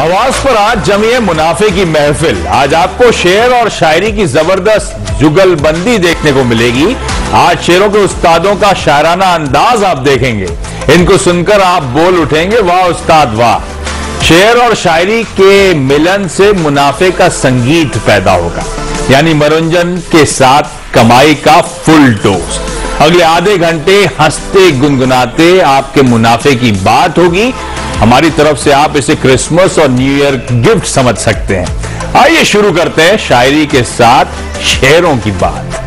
आवाज पर आज जमी है मुनाफे की महफिल। आज आपको शेर और शायरी की जबरदस्त जुगलबंदी देखने को मिलेगी। आज शेरों के उस्तादों का शायराना अंदाज आप देखेंगे। इनको सुनकर आप बोल उठेंगे, वाह उस्ताद वाह। शेर और शायरी के मिलन से मुनाफे का संगीत पैदा होगा, यानी मनोरंजन के साथ कमाई का फुल डोज। अगले आधे घंटे हंसते गुनगुनाते आपके मुनाफे की बात होगी। हमारी तरफ से आप इसे क्रिसमस और न्यू ईयर गिफ्ट समझ सकते हैं। आइए शुरू करते हैं शायरी के साथ शेरों की बात।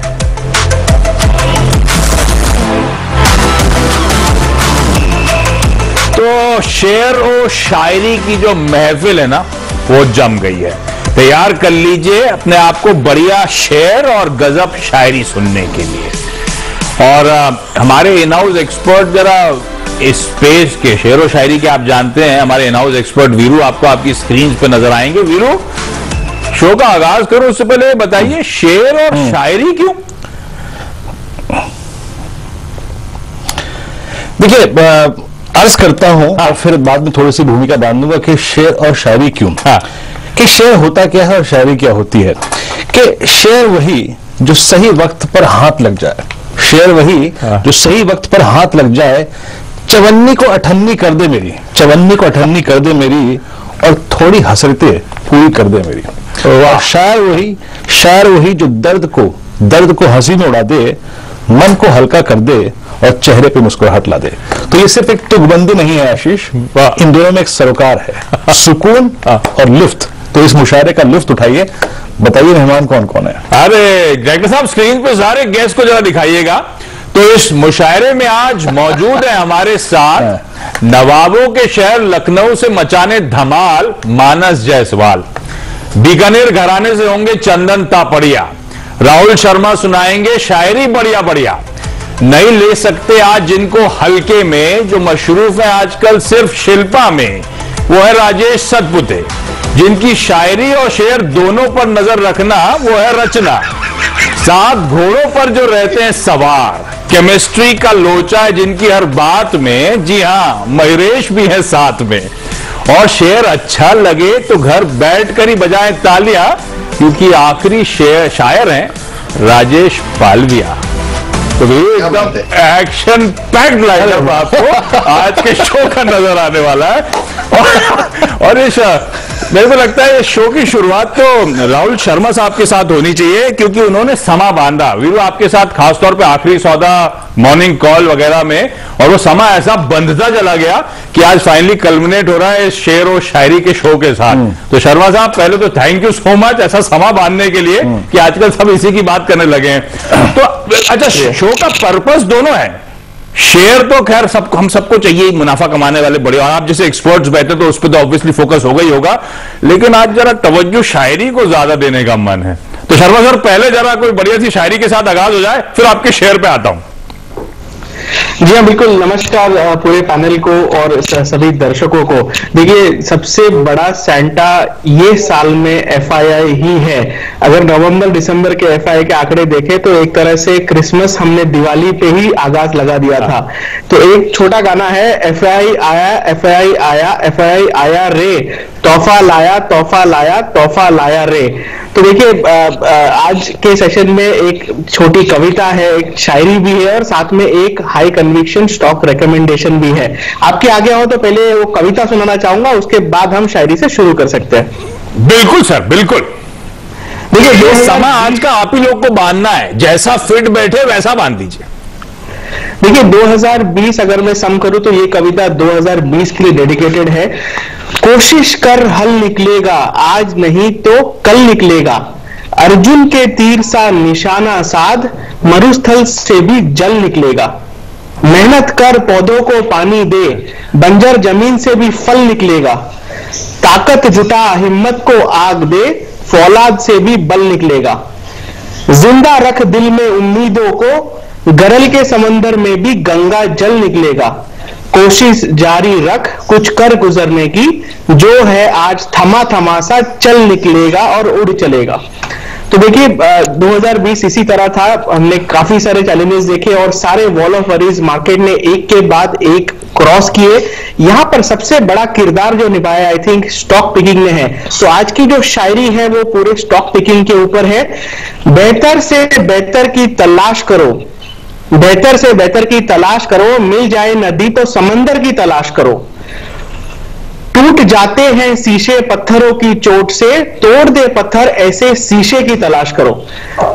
तो शेर और शायरी की जो महफिल है ना, वो जम गई है। तैयार कर लीजिए अपने आप को बढ़िया शेर और गजब शायरी सुनने के लिए। और हमारे इन हाउस एक्सपर्ट जरा इस पेज के शेर और शायरी के आप जानते हैं, हमारे इन हाउस एक्सपर्ट वीरू आपको आपकी स्क्रीन पे नजर आएंगे। वीरू, शो का आगाज करो उससे पहले बताइए शेर और शायरी क्यों? देखिए, अर्ज करता हूं और फिर बाद में थोड़ी सी भूमिका बांध दूंगा कि शेर और शायरी क्यों। कि शेर होता क्या है और शायरी क्या होती है। कि शेर वही जो सही वक्त पर हाथ लग जाए, शेर वही जो सही वक्त पर हाथ लग जाए, चवन्नी को अठन्नी कर दे मेरी, चवन्नी को अठन्नी कर दे मेरी, और थोड़ी हसरतें पूरी कर दे मेरी। और शायर वही जो दर्द को हंसी में उड़ा दे, मन को हल्का कर दे और चेहरे पे मुस्कुराहट ला दे। तो ये सिर्फ एक तुकबंदी नहीं है आशीष, इन दोनों में एक सरोकार है, सुकून और लुफ्त। तो इस मुशायरे का लुफ्त उठाइए। बताइए मेहमान कौन कौन है? अरे डायरेक्टर साहब, स्क्रीन पे सारे गेस्ट को जरा दिखाइएगा। तो इस मुशायरे में आज मौजूद है हमारे साथ नवाबों के शहर लखनऊ से मचाने धमाल मानस जायसवाल, बीकानेर घराने से होंगे चंदन तापड़िया, राहुल शर्मा सुनाएंगे शायरी बढ़िया बढ़िया। नहीं ले सकते आज जिनको हल्के में, जो मशरूफ है आजकल सिर्फ शिल्पा में, वो है राजेश सतपुते, जिनकी शायरी और शेर दोनों पर नजर रखना वो है रचना। सात घोड़ों पर जो रहते हैं सवार, केमिस्ट्री का लोचा है जिनकी हर बात में, जी हां मयूरेश भी है साथ में। और शेर अच्छा लगे तो घर बैठकर ही बजाएं तालियां, क्योंकि आखिरी शायर हैं राजेश पालविया। तो भी एकदम एक्शन पैक्ड लाइनअप आपको आज के शो का नजर आने वाला है। और इस मेरे को लगता है इस शो की शुरुआत तो राहुल शर्मा साहब के साथ होनी चाहिए, क्योंकि उन्होंने समा बांधा वीरू आपके साथ, खासतौर पे आखिरी सौदा, मॉर्निंग कॉल वगैरह में, और वो समा ऐसा बंधता चला गया कि आज फाइनली कल्मिनेट हो रहा है इस शेर और शायरी के शो के साथ। तो शर्मा साहब, पहले तो थैंक यू सो मच ऐसा समा बांधने के लिए कि आजकल सब इसी की बात करने लगे हैं। तो अच्छा, शो का पर्पस दोनों है। शेयर तो खैर हम सबको चाहिए, मुनाफा कमाने वाले बड़े, और आप जैसे एक्सपर्ट्स बैठे तो उस पर तो ऑब्वियसली फोकस होगा ही होगा, लेकिन आज जरा तवज्जो शायरी को ज्यादा देने का मन है। तो शर्मा सर, पहले जरा कोई बढ़िया सी शायरी के साथ आगाज हो जाए, फिर आपके शेयर पे आता हूं। जी हाँ, बिल्कुल। नमस्कार पूरे पैनल को और सभी दर्शकों को। देखिए, सबसे बड़ा सैंटा ये साल में एफआईआई ही है। अगर नवंबर दिसंबर के एफआईआई के आंकड़े देखें तो एक तरह से क्रिसमस हमने दिवाली पे ही आगाज लगा दिया था। तो एक छोटा गाना है, एफआईआई आया, एफआईआई आया, एफआईआई आया रे, तोहफा लाया, तोहफा लाया, तोहफा लाया रे। तो देखिए, आज के सेशन में एक छोटी कविता है, एक शायरी भी है, और साथ में एक हाई कन्विक्शन स्टॉक रिकमेंडेशन भी है। आपके आगे हो तो पहले वो कविता सुनाना चाहूंगा, उसके बाद हम शायरी से शुरू कर सकते हैं। बिल्कुल सर, बिल्कुल। देखिए, ये समा आज का आप ही लोग को बांधना है, जैसा फिट बैठे वैसा बांध दीजिए। देखिए, 2020 अगर मैं सम करूं तो ये कविता 2020 के लिए डेडिकेटेड है। कोशिश कर हल निकलेगा, आज नहीं तो कल निकलेगा। अर्जुन के तीर सा निशाना साध, मरुस्थल से भी जल निकलेगा। मेहनत कर पौधों को पानी दे, बंजर जमीन से भी फल निकलेगा। ताकत जुटा हिम्मत को आग दे, फौलाद से भी बल निकलेगा। जिंदा रख दिल में उम्मीदों को, गरल के समंदर में भी गंगा जल निकलेगा। कोशिश जारी रख कुछ कर गुजरने की, जो है आज थमा थमा सा चल निकलेगा और उड़ चलेगा। तो देखिए 2020 इसी तरह था, हमने काफी सारे चैलेंजेस देखे और सारे वॉल ऑफ वरीज मार्केट ने एक के बाद एक क्रॉस किए। यहां पर सबसे बड़ा किरदार जो निभाया आई थिंक स्टॉक पिकिंग ने है। तो आज की जो शायरी है वो पूरे स्टॉक पिकिंग के ऊपर है। बेहतर से बेहतर की तलाश करो, बेहतर से बेहतर की तलाश करो, मिल जाए नदी तो समंदर की तलाश करो, टूट जाते हैं शीशे पत्थरों की चोट से, तोड़ दे पत्थर ऐसे शीशे की तलाश करो।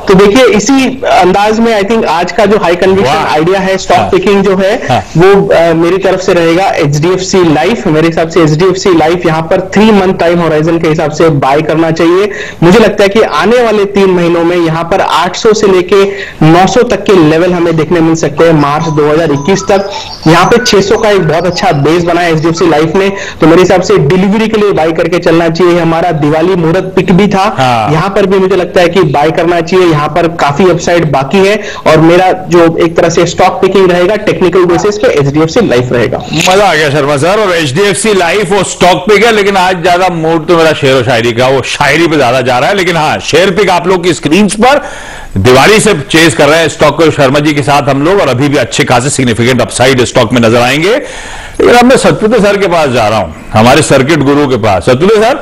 तो देखिए इसी अंदाज में आई थिंक आज का जो हाई कन्विक्शन आइडिया है स्टॉक पिकिंग जो है वो मेरी तरफ से रहेगा एचडीएफसी लाइफ। मेरे हिसाब से एचडीएफसी लाइफ यहां पर 3 मंथ टाइम होराइजन के हिसाब से बाय करना चाहिए। मुझे लगता है कि आने वाले 3 महीनों में यहां पर 800 से लेके 900 तक के लेवल हमें देखने मिल सकते हैं मार्च 2021 तक। यहां पे 600 का एक बहुत अच्छा बेस बनाया एचडीएफसी लाइफ ने, तो मेरे हिसाब से डिलीवरी के लिए बाय करके चलना चाहिए। हमारा दिवाली मुहूर्त पिक भी था, यहां पर भी मुझे लगता है कि बाय करना चाहिए। यहां पर काफी अपसाइड बाकी है और मेरा जो एक तरह से स्टॉक पिकिंग रहेगा टेक्निकल बेसिस पे एचडीएफसी लाइफ रहेगा। मजा आ गया शर्मा सर। और एचडीएफसी लाइफ वो स्टॉक पिक है, लेकिन आज ज्यादा मूड तो मेरा शेर और शायरी का, वो शायरी पे ज्यादा जा रहा है। लेकिन हाँ, शेयर पिक आप लोग की स्क्रीन पर दिवाली से चेज कर रहे हैं स्टॉक को शर्मा जी के साथ हम लोग, और अभी भी अच्छे खासे सिग्निफिकेंट अपसाइड स्टॉक में नजर आएंगे। लेकिन अब मैं सतपुते सर के पास जा रहा हूं, हमारे सर्किट गुरु के पास। सतपुते सर,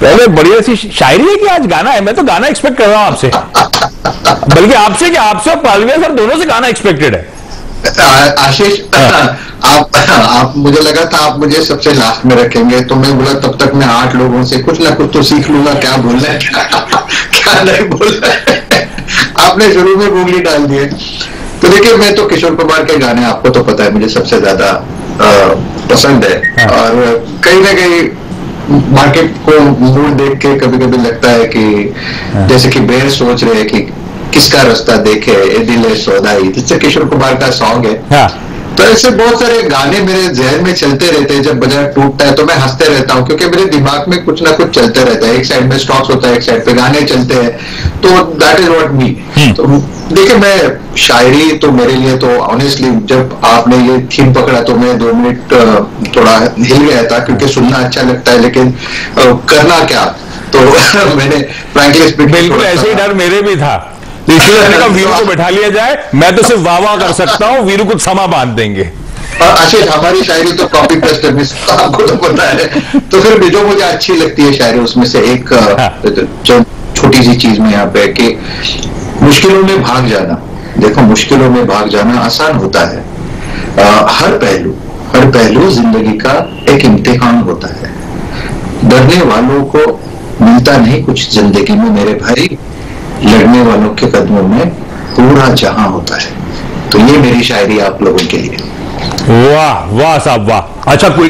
पहले बढ़िया सी शायरी है कि आज गाना है? मैं तो गाना एक्सपेक्ट कर रहा हूं आपसे, बल्कि आपसे क्या, आपसे और पालविया सर दोनों से गाना एक्सपेक्टेड है। आशीष, आप मुझे लगा था आप मुझे सबसे लास्ट में रखेंगे, तो मैं बोला तब तक मैं 8 लोगों से कुछ ना कुछ तो सीख लूंगा, क्या बोलना है क्या नहीं बोलना है। आपने शुरू में गूंगली डाल दिए। तो देखिए, मैं तो किशोर कुमार के गाने, आपको तो पता है, मुझे सबसे ज्यादा पसंद है। और कहीं ना कहीं मार्केट को मूड देख के कभी कभी लगता है कि जैसे कि बेर सोच रहे हैं कि किसका रास्ता देखे ये दिल है सौदाई, जिससे किशोर कुमार का सॉन्ग है। तो ऐसे बहुत सारे गाने मेरे जहन में चलते रहते हैं। जब बाजार टूटता है तो मैं हंसते रहता हूँ, क्योंकि मेरे दिमाग में कुछ ना कुछ चलते रहता है। एक साइड में स्टॉक्स होता है, एक साइड पे गाने चलते हैं, तो दैट इज व्हाट मी। तो देखिए, मैं शायरी तो मेरे लिए तो ऑनेस्टली जब आपने ये थीम पकड़ा तो मैं 2 मिनट थोड़ा हिल गया था, क्योंकि सुनना अच्छा लगता है लेकिन करना क्या। तो मैंने फ्रैंकली स्पीकिंग, बिल्कुल ऐसे ही डर मेरे भी था, इसलिए मैंने कहा वीरू को बैठा लिया जाए, मैं तो सिर्फ वाह वाह कर सकता हूँ, वीरू को समा बांध देंगे। आशीष, हमारी शायरी तो कॉपी पेस्ट करनी, आपको तो पता है। तो फिर भी जो मुझे अच्छी लगती है शायरी, उसमें से एक जो छोटी सी चीज में यहाँ पे कि मुश्किलों में भाग जाना। देखो, मुश्किलों में भाग जाना आसान होता है, हर पहलू जिंदगी का एक इम्तिहान होता है। डरने वालों को मिलता नहीं कुछ जिंदगी में मेरे भाई, लड़ने वालों के कदमों में पूरा जहां होता है। तो ये मेरी शायरी आप लोगों के लिए। वाह वाह साहब वाह। अच्छा, कोई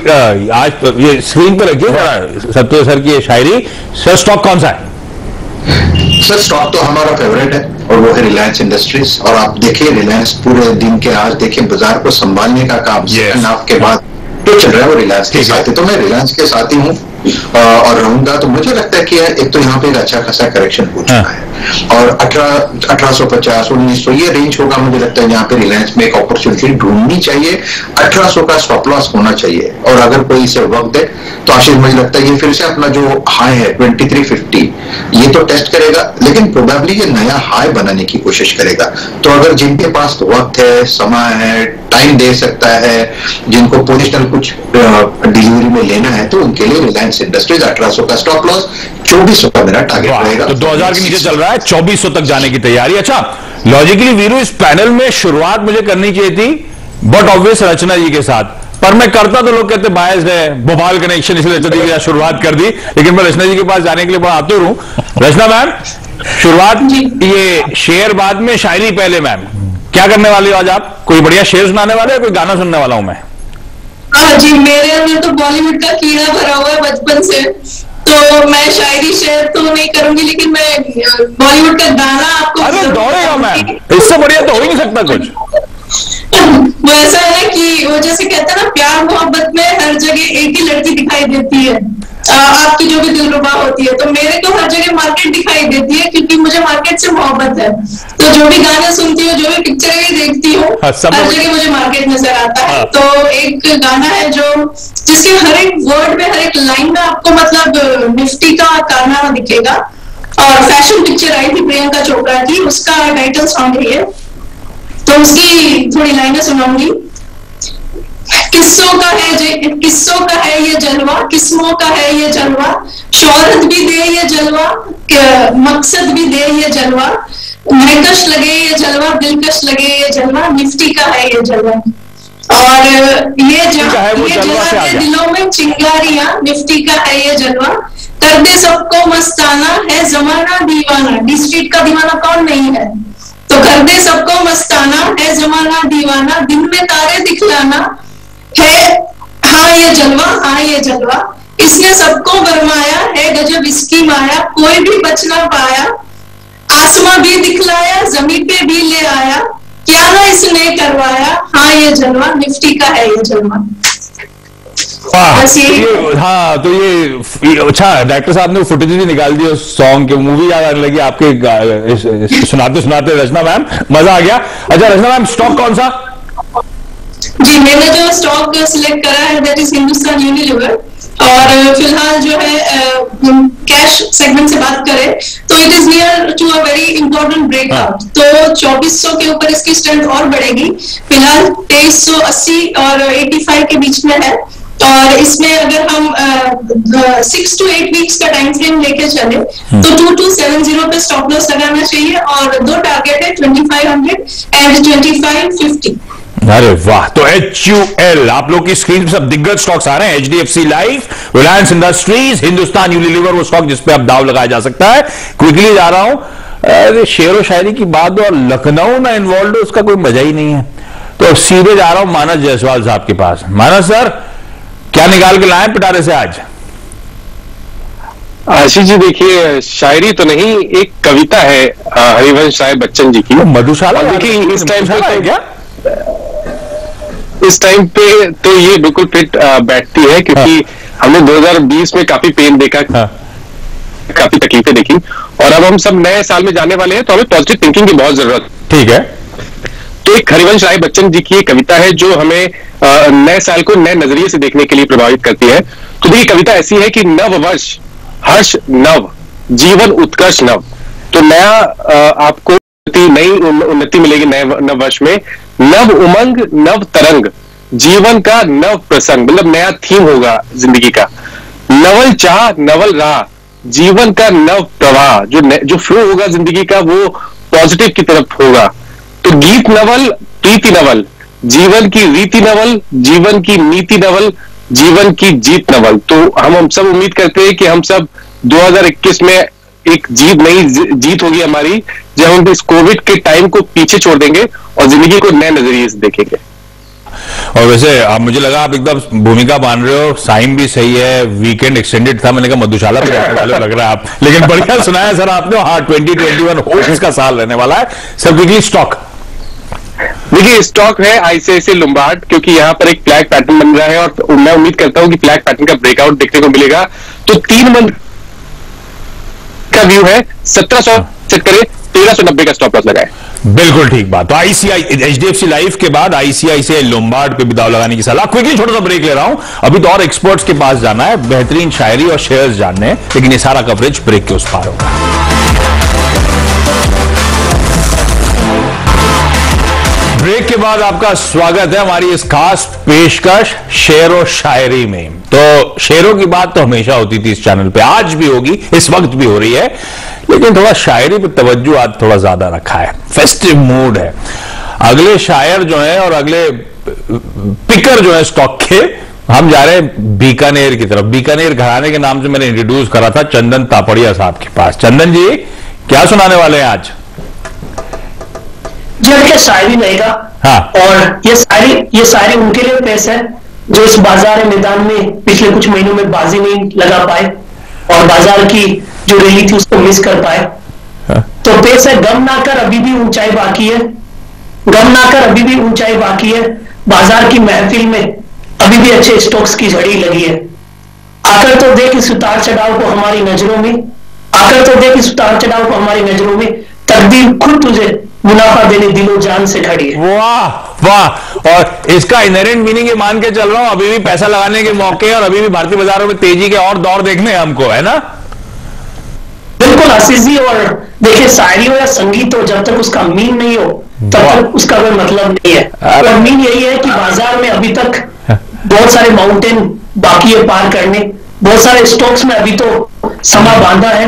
आज ये स्क्रीन पर रखिए सत्य सर की ये शायरी। सर, स्टॉक कौन सा है? सर, स्टॉक तो हमारा फेवरेट है और वो है रिलायंस इंडस्ट्रीज। और आप देखिए, रिलायंस पूरे दिन के आज देखिए बाजार को संभालने का काम सेकंड के बाद जो चल रहा है वो रिलायंस के साथ है। तो मैं रिलायंस के साथ ही हूँ और रहूंगा। तो मुझे लगता है कि एक तो यहाँ पे एक अच्छा खासा करेक्शन हो चुका है और 1850 1900 ये रेंज होगा। मुझे लगता है यहाँ पे रिलायंस में एक अपॉर्चुनिटी ढूंढनी चाहिए। 1800 का स्टॉप लॉस होना चाहिए और अगर कोई इसे वक्त दे तो आशीष, मुझे लगता है ये फिर से अपना जो हाई है 2350 ये तो टेस्ट करेगा, लेकिन प्रोबेबली ये नया हाई बनाने की कोशिश करेगा। तो अगर जिनके पास वक्त है, समय है, टाइम दे सकता है, जिनको पोजिशनल कुछ डिलीवरी में लेना है, तो उनके लिए रिलायंस इंडस्ट्रीज 1800 का स्टॉप लॉस, 2400 का मेरा टारगेट रहेगा। तो 2000 के नीचे चल रहा है, 2400 तक जाने की तैयारी। अच्छा, लॉजिकली वीरू, इस पैनल में शुरुआत मुझे करनी चाहिए थी बट ऑब्वियस रचना जी के साथ, पर मैं करता तो लोग कहते बायस्ड है, भोपाल कनेक्शन, इसलिए रचना जी के साथ शुरुआत कर दी। लेकिन मैं रचना जी के पास जाने के लिए बड़ा आतुर हूं। रचना मैम, शुरुआत ये शेयर बाद में, शायरी पहले। मैम, क्या करने वाली हो आज आप? कोई बढ़िया शेर सुनाने वाले, कोई गाना सुनने वाला हूं मैं? हाँ जी, मेरे अंदर तो बॉलीवुड का कीड़ा भरा हुआ है बचपन से, तो मैं शायरी शेयर तो नहीं करूंगी, लेकिन मैं बॉलीवुड का गाना आपको। अरे दौड़ेगा मैम, इससे बढ़िया तो हो ही नहीं सकता कुछ। वो ऐसा है ना कि वो जैसे कहते हैं ना, प्यार मोहब्बत में हर जगह एक ही लड़की दिखाई देती है, आपकी जो भी दिलरुबा होती है। तो मेरे को हर जगह मार्केट दिखाई देती है, क्योंकि मुझे मार्केट से मोहब्बत है। तो जो भी गाने सुनती हूँ, जो भी पिक्चर भी देखती हूँ, हर जगह मुझे मार्केट नजर आता है। तो एक गाना है जो जिसके हर एक वर्ड में, हर एक लाइन में आपको मतलब निफ्टी का कारनामा दिखेगा। और फैशन पिक्चर आई थी प्रियंका चोपड़ा की, उसका टाइटल सॉन्ग है ये, तो उसकी थोड़ी लाइनें सुनाऊंगी। किस्सों का है ये जलवा, किस्मों का है ये जलवा, शोहरत भी दे ये जलवा, मकसद भी दे ये जलवा, महकश लगे ये जलवा, दिलकश लगे ये जलवा, निफ्टी का है ये जलवा। और ये जला के दिलों में चिंगारियां, निफ्टी का है ये जलवा, कर दे सबको मस्ताना, है जमाना दीवाना। डी स्ट्रीट का दीवाना कौन नहीं है, तो कर दे सबको मस्ताना, है जमाना दीवाना, दिन में तारे दिखलाना है, हाँ ये जलवा, हाँ ये जलवा, इसने सबको बरमाया है, गजब इसकी माया, कोई भी बच ना पाया, आसमां भी दिखलाया, जमीन पे भी ले आया, क्या ना इसने करवाया, हाँ ये जलवा, निफ्टी का है ये जलवा। हाँ, तो ये अच्छा डायरेक्टर साहब ने फुटेज भी निकाल दी उस सॉन्ग के, मूवी याद आने लगी आपके सुनाते सुनाते। रचना मैम मजा आ गया। अच्छा रचना मैम, स्टॉक कौन सा? जी, मैंने जो स्टॉक सिलेक्ट करा है दैट इज हिंदुस्तान यूनिलीवर, और फिलहाल जो है कैश सेगमेंट से बात करें तो it is near to a very important breakout, तो 2400 के ऊपर इसकी स्ट्रेंथ और बढ़ेगी। फिलहाल 2380 और 85 के बीच में है, और इसमें अगर हम 6 to 8 वीक्स का टाइम फ्रेम लेके चले तो 2270 पे स्टॉप लॉस लगाना चाहिए, और दो टारगेट है 2500 एंड 2550। अरे वाह, तो HUL आप लोग की स्क्रीन पर सब दिग्गज स्टॉक्स आ रहे हैं, HDFC life, Reliance industries, Hindustan Unilever, वो स्टॉक जिसपे अब दाव लगाया जा सकता है। क्विकली जा रहा हूं, अरे शेर व शायरी की बात और लखनऊ ना इन्वॉल्व है, उसका कोई मजा ही नहीं है। तो सीधे जा रहा हूं मानस जायसवाल साहब के पास। मानस सर, क्या निकाल के लाए पिटारे से आज? आशीष जी देखिए, शायरी तो नहीं, एक कविता है हरिवंश राय बच्चन जी की, मधुशाला। देखिए इस टाइम पे है क्या, इस टाइम पे तो ये बिल्कुल फिट बैठती है, क्योंकि हमने 2020 में काफी पेन देखा, काफी तकलीफें देखी, और अब हम सब नए साल में जाने वाले हैं, तो हमें पॉजिटिव थिंकिंग की बहुत जरूरत है। ठीक है, तो एक हरिवंश राय बच्चन जी की एक कविता है जो हमें नए साल को नए नजरिए से देखने के लिए प्रभावित करती है। तो देखिए कविता ऐसी है कि नव वर्ष हर्ष नव, जीवन उत्कर्ष नव। तो नया आपको नई उन्नति मिलेगी नव वर्ष में, नव उमंग नव तरंग, जीवन का नव प्रसंग, मतलब नया थीम होगा जिंदगी का, नवल चाह नवल राह, जीवन का नव प्रवाह, जो फ्लो होगा जिंदगी का वो पॉजिटिव की तरफ होगा। तो गीत नवल प्रीति नवल, जीवन की रीति नवल, जीवन की नीति नवल, जीवन की जीत नवल। तो हम सब उम्मीद करते हैं कि हम सब 2021 में एक नई जीत होगी हमारी, जब हम इस कोविड के टाइम को पीछे छोड़ देंगे और जिंदगी को नए नजरिए से देखेंगे। और वैसे अब मुझे लगा आप एकदम भूमिका मान रहे हो, साइन भी सही है, वीकेंड एक्सटेंडेड था, मैंने कहा मधुशाला पे जाने वाले लग रहा है आप, लेकिन बढ़िया सुनाया सर आपने। हाँ, 2021 होश का साल रहने वाला है। सब क्विकली स्टॉक देखिए, स्टॉक है ICICI लोम्बार्ड, क्योंकि यहाँ पर एक फ्लैग पैटर्न बन रहा है और मैं उम्मीद करता हूं कि फ्लैग पैटर्न का ब्रेकआउट देखने को मिलेगा। तो 3 मंथ का व्यू है, 1700 सेट करें, 1390 का स्टॉप लॉस लगाए। बिल्कुल ठीक बात। तो HDFC लाइफ के बाद ICICI लोम्बार्ड पे भी दाव लगाने की सलाह। क्विकली छोटा सा ब्रेक ले रहा हूं, अभी तो और एक्सपर्ट्स के पास जाना है, बेहतरीन शायरी और शेयर्स जानने हैं, लेकिन ये सारा कवरेज ब्रेक के उस पार होगा। ब्रेक के बाद आपका स्वागत है हमारी इस खास पेशकश शेर और शायरी में। तो शेरों की बात तो हमेशा होती थी इस चैनल पे, आज भी होगी, इस वक्त भी हो रही है, लेकिन थोड़ा शायरी पे तवज्जो आज थोड़ा ज्यादा रखा है, फेस्टिव मूड है। अगले शायर जो है और अगले पिकर जो है स्टॉक के, हम जा रहे हैं बीकानेर की तरफ। बीकानेर घराने के नाम से मैंने इंट्रोड्यूस करा था चंदन तापड़िया साहब के पास। चंदन जी, क्या सुनाने वाले हैं आज? जी क्या शायरी रहेगा। हाँ। और ये शायरी उनके लिए पेश है जो इस बाजार मैदान में पिछले कुछ महीनों में बाजी नहीं लगा पाए और बाजार की जो रैली थी उसको मिस कर पाए। हाँ। तो पेश है, गम ना कर अभी भी ऊंचाई बाकी है, गम ना कर अभी भी ऊंचाई बाकी है, बाजार की महफिल में अभी भी अच्छे स्टॉक्स की झड़ी लगी है। आकर तो देख इस उतार चढ़ाव को हमारी नजरों में, आकर तो देख इस उतार चढ़ाव को हमारी नजरों में, तकदीर खुद तुझे मुनाफा देने दिलो जान से खड़ी है। वाह वाह। और इसका इनहेरेंट मीनिंग ये मान के चल रहा हूं, अभी भी पैसा लगाने के मौके और अभी भी भारतीय बाजारों में तेजी के और दौर देखने हैं हमको, है ना? बिल्कुल आशीष जी, और देखिए शायरी हो या संगीत हो, जब तक उसका मीन नहीं हो तब तक उसका कोई मतलब नहीं है। और मीन यही है कि बाजार में अभी तक बहुत सारे माउंटेन बाकी है पार करने, बहुत सारे स्टॉक्स में अभी तो समा बांधा है,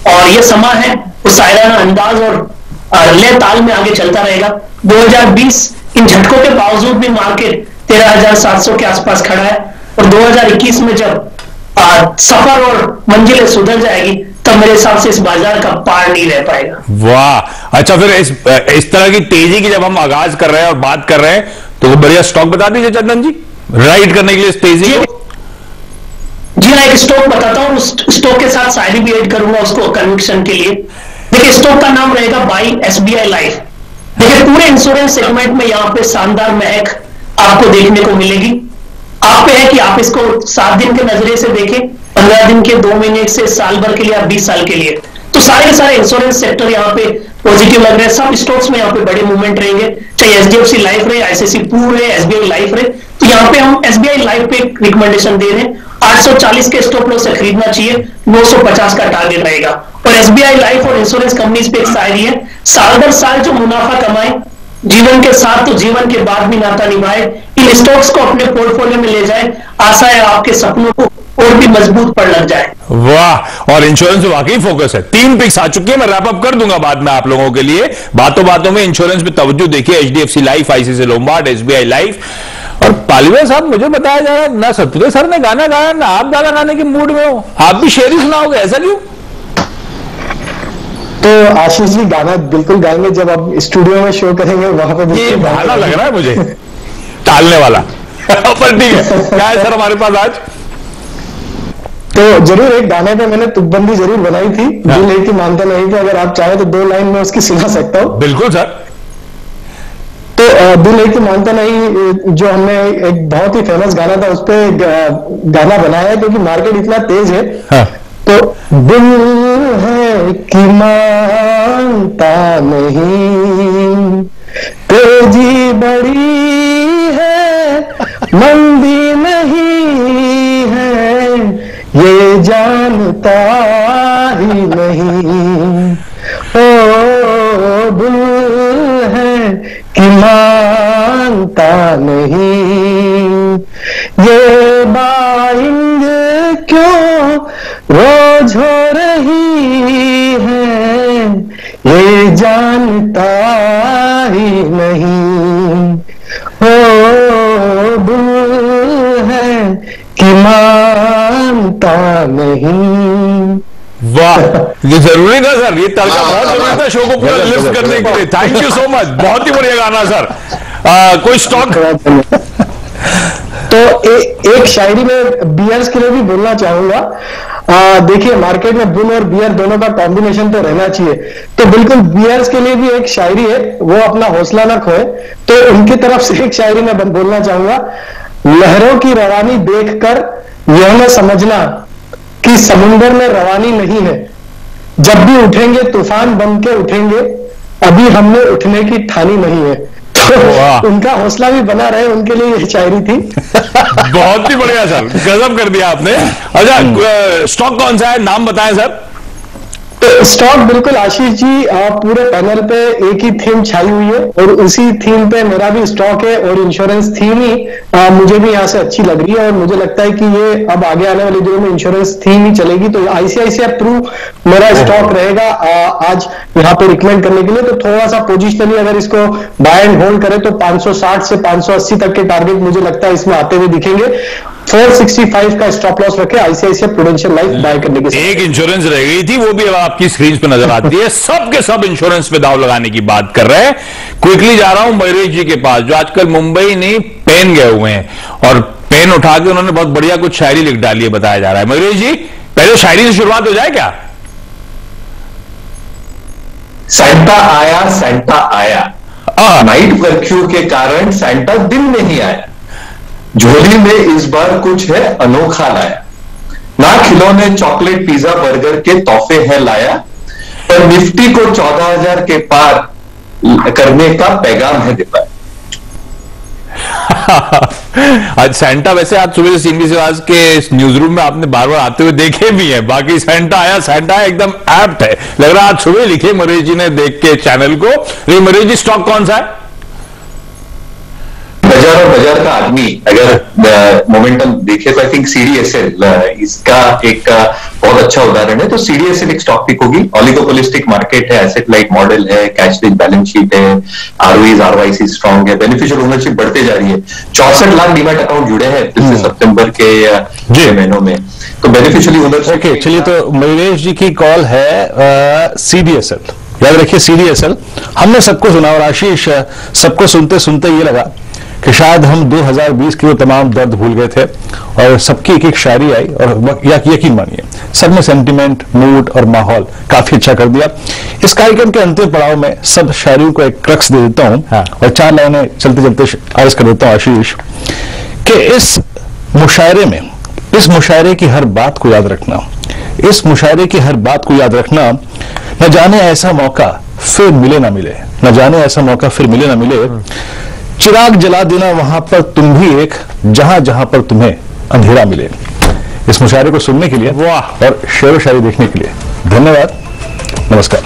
और ये समा है वो शायराना अंदाज और ले ताल में आगे चलता रहेगा। 2020 इन झटकों के बावजूद भी मार्केट 13,700 के आसपास खड़ा है, और 2021 में जब सफर और मंजिलें सुधर जाएगी तब मेरे हिसाब से इस बाजार का पार नहीं रह पाएगा। वाह, अच्छा फिर इस तरह की तेजी की जब हम आगाज कर रहे हैं और बात कर रहे हैं तो बढ़िया स्टॉक बता दीजिए चंदन जी, राइड करने के लिए इस तेजी को। जी हाँ, एक स्टॉक बताता हूँ, उस स्टॉक के साथ शायरी भी ऐड करूंगा उसको कन्विक्शन के लिए। देखिए स्टॉक का नाम रहेगा बाई SBI लाइफ। देखिए पूरे इंश्योरेंस सेगमेंट में यहाँ पे शानदार महक आपको देखने को मिलेगी। आप पे है कि आप इसको 7 दिन के नजरिए से देखें, 15 दिन के, 2 महीने से, साल भर के लिए, 20 साल के लिए, तो सारे के सारे इंश्योरेंस सेक्टर यहाँ पे पॉजिटिव लग रहे हैं। सब स्टॉक्स में यहाँ पे बड़े मूवमेंट रहेंगे, चाहे HDFC लाइफ रहे, ICICI प्रू रहे, SBI लाइफ रहे। तो यहाँ पे हम SBI लाइफ पे रिकमेंडेशन दे रहे हैं, 840 के स्टॉप लॉस से खरीदना चाहिए, 950 का टारगेट रहेगा। और SBI लाइफ और इंश्योरेंस कंपनीज पे एक शायरी है, साल दर साल जो मुनाफा कमाए, जीवन के साथ तो जीवन के बाद भी नाता निभाए, इन स्टॉक्स को अपने पोर्टफोलियो में ले जाए, आशा है आपके सपनों को और भी मजबूत पर लग जाए। वाह, और इंश्योरेंस में वाकई फोकस है। 3 पिक्स आ चुकी है, मैं रैप अप कर दूंगा बाद में आप लोगों के लिए। बातों बातों में इंश्योरेंस पे तवज्जो देखिए, HDFC life, ICICI Lombard, SBI life. और पालीवाल साहब, मुझे बताया जा रहा है ना सतपुते सर ने गाना गाया ना आप गाना गाने के मूड में हो, आप भी शेर ही सुनाओगे, ऐसा क्यों? तो आशीष जी गाना बिल्कुल गाएंगे, जब आप स्टूडियो में शो करेंगे वहां पे ये गाना लग रहा है मुझे टालने वाला पर ठीक है, क्या है सर हमारे पास आज? तो जरूर एक गाने पे मैंने तुकबंदी जरूर बनाई थी, दिल एक ही मानता नहीं था, अगर आप चाहें तो 2 लाइन में उसकी सुना सकता हूँ। बिल्कुल सर। तो दिल एक ही मानता नहीं जो हमने एक बहुत ही फेमस गाना था, उस पर गाना बनाया है क्योंकि मार्केट इतना तेज है। हाँ। तो दिल है कि मानता नहीं, तेजी बड़ी है मंदी नहीं है, ये जानता ही नहीं। ओ दिल है कि मानता नहीं, ये बाइंग क्यों रोज हो रही है, ये जानता ही नहीं। ओ दिल है कि मानता नहीं। वाह, ये जरूरी था सर, ये तड़का बहुत जरूरी था शो को पूरा लिफ्ट करने के लिए। थैंक यू सो मच, बहुत ही बढ़िया गाना सर। कोई स्टॉक? तो एक शायरी में बियर्स के लिए भी बोलना चाहूंगा। देखिए मार्केट में बुल और बियर दोनों का कॉम्बिनेशन तो रहना चाहिए, तो बिल्कुल बियर्स के लिए भी एक शायरी है, वो अपना हौसला न खोए। तो उनकी तरफ से एक शायरी में बोलना चाहूंगा, लहरों की रवानी देखकर यह न समझना कि समुंदर में रवानी नहीं है, जब भी उठेंगे तूफान बन के उठेंगे, अभी हमने उठने की ठानी नहीं है। तो उनका हौसला भी बना रहे, उनके लिए ये शायरी थी। बहुत ही बढ़िया सर, गजब कर दिया आपने। अच्छा, स्टॉक कौन सा है, नाम बताएं सर। तो स्टॉक बिल्कुल आशीष जी, पूरे पैनल पे एक ही थीम छाई हुई है और उसी थीम पे मेरा भी स्टॉक है, और इंश्योरेंस थीम ही मुझे भी यहाँ से अच्छी लग रही है, और मुझे लगता है कि ये अब आगे आने वाले दिनों में इंश्योरेंस थीम ही चलेगी। तो ICICI प्रू मेरा स्टॉक रहेगा आज यहाँ पे रिकमेंड करने के लिए। तो थोड़ा सा पोजिशनली अगर इसको बाय एंड होल्ड करें तो 560 से 580 तक के टारगेट मुझे लगता है इसमें आते हुए दिखेंगे। 465 का स्टॉप लॉस रखे ICICI प्रूडेंशियल लाइफ बाय करने के साथ। एक इंश्योरेंस रह गई थी, वो भी अब आपकी स्क्रीन पे नजर आती है। सब के सब इंश्योरेंस पे दाव लगाने की बात कर रहे हैं। क्विकली जा रहा हूं मयूरेश जी के पास, जो आजकल मुंबई नहीं पेन गए हुए हैं, और पेन उठा के उन्होंने बहुत बढ़िया कुछ शायरी लिख डाली है, बताया जा रहा है। मयूरेश जी, पहले शायरी से शुरुआत हो जाए क्या? सैंटा आया, सैंटा आया, नाइट कर्फ्यू के कारण सैंटा दिन नहीं आया, झोली में इस बार कुछ है अनोखा लाया, ना खिलौने चॉकलेट पिज्जा बर्गर के तोहफे है लाया, पर निफ्टी को 14,000 के पार करने का पैगाम है दिया। आज सेंटा वैसे आज सुबह सीएनबी से आज के न्यूज रूम में आपने बार बार आते हुए देखे भी हैं। बाकी सेंटा आया एकदम एप्ट है, लग रहा है आज सुबह लिखे मरीज जी ने देख के चैनल को। मरीज जी स्टॉक कौन सा है? बाजार और बाजार का आदमी अगर मोमेंटम देखे तो आई थिंक सीडीएसएल इसका एक बहुत अच्छा उदाहरण है। तो सीडीएसएल एक स्टॉक पिक होगी। ऑलिगोपोलिस्टिक मार्केट है, एसेट लाइट मॉडल है, कैश रिच बैलेंस शीट है, आरओईज आरवाईसी स्ट्रॉन्ग है, बेनिफिशियल ओनरशिप बढ़ते जा रही है। 64 लाख डीमैट अकाउंट जुड़े हैं पिछले सितंबर के महीनों में। तो बेनिफिशियली ओनरशिप। चलिए, तो मयूरेश जी की कॉल है सीडीएसएल। याद रखिए सीडीएसएल हमने सबको सुना और आशीष सबको सुनते सुनते ये लगा कि शायद हम 2020 के वो तमाम दर्द भूल गए थे और सबकी एक एक शायरी आई और यकीन मानिए सब में सेंटिमेंट, मूड और माहौल काफी अच्छा कर दिया। इस कार्यक्रम के अंतिम पड़ाव में सब शायरियों को एक क्रक्स दे देता हूं और 4 लाइनें चलते चलते अर्ज कर देता हूं आशीष कि इस मुशायरे में, इस मुशायरे की हर बात को याद रखना, इस मुशायरे की हर बात को याद रखना। न जाने ऐसा मौका फिर मिले ना मिले, न जाने ऐसा मौका फिर मिले ना मिले। चिराग जला देना वहां पर तुम भी एक, जहां जहां पर तुम्हें अंधेरा मिले। इस मुशायरे को सुनने के लिए वाह और शेर व शायरी देखने के लिए धन्यवाद। नमस्कार।